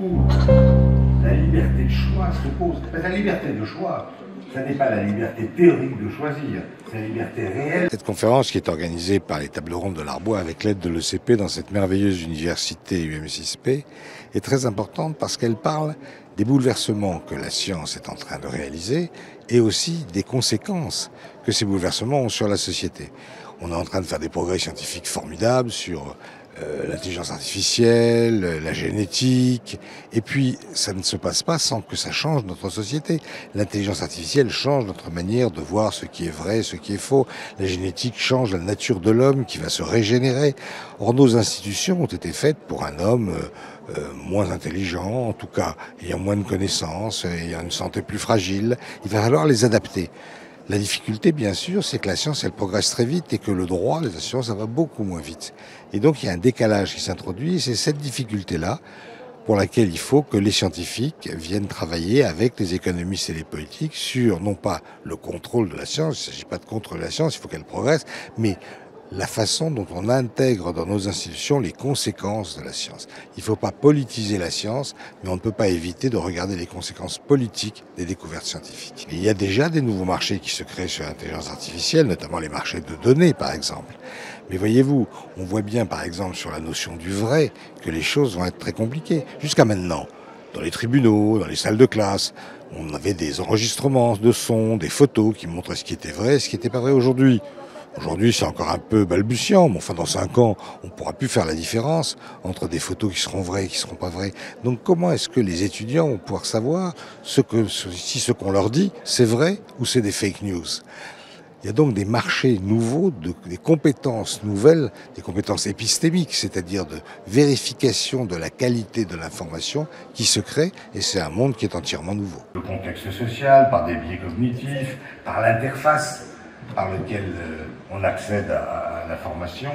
où la liberté de choix se pose. Parce que la liberté de choix, ce n'est pas la liberté théorique de choisir, c'est la liberté réelle. Cette conférence qui est organisée par les Tables Rondes de l'Arbois avec l'aide de l'ECP dans cette merveilleuse université UM6P est très importante parce qu'elle parle des bouleversements que la science est en train de réaliser et aussi des conséquences que ces bouleversements ont sur la société. On est en train de faire des progrès scientifiques formidables sur l'intelligence artificielle, la génétique, et puis ça ne se passe pas sans que ça change notre société. L'intelligence artificielle change notre manière de voir ce qui est vrai, ce qui est faux. La génétique change la nature de l'homme qui va se régénérer. Or, nos institutions ont été faites pour un homme moins intelligent, en tout cas ayant moins de connaissances, ayant une santé plus fragile. Il va falloir les adapter. La difficulté, bien sûr, c'est que la science, elle progresse très vite et que le droit, les assurances, ça va beaucoup moins vite. Et donc, il y a un décalage qui s'introduit et c'est cette difficulté-là pour laquelle il faut que les scientifiques viennent travailler avec les économistes et les politiques sur, non pas le contrôle de la science, il ne s'agit pas de contrôler la science, il faut qu'elle progresse, mais la façon dont on intègre dans nos institutions les conséquences de la science. Il ne faut pas politiser la science, mais on ne peut pas éviter de regarder les conséquences politiques des découvertes scientifiques. Et il y a déjà des nouveaux marchés qui se créent sur l'intelligence artificielle, notamment les marchés de données, par exemple. Mais voyez-vous, on voit bien, par exemple, sur la notion du vrai, que les choses vont être très compliquées. Jusqu'à maintenant, dans les tribunaux, dans les salles de classe, on avait des enregistrements de sons, des photos qui montraient ce qui était vrai et ce qui n'était pas vrai aujourd'hui. Aujourd'hui, c'est encore un peu balbutiant, mais enfin, dans 5 ans, on ne pourra plus faire la différence entre des photos qui seront vraies et qui ne seront pas vraies. Donc, comment est-ce que les étudiants vont pouvoir savoir si ce qu'on leur dit, c'est vrai ou c'est des fake news? Il y a donc des marchés nouveaux, des compétences nouvelles, des compétences épistémiques, c'est-à-dire de vérification de la qualité de l'information qui se crée, et c'est un monde qui est entièrement nouveau. Le contexte social, par des biais cognitifs, par l'interface par lequel on accède à l'information,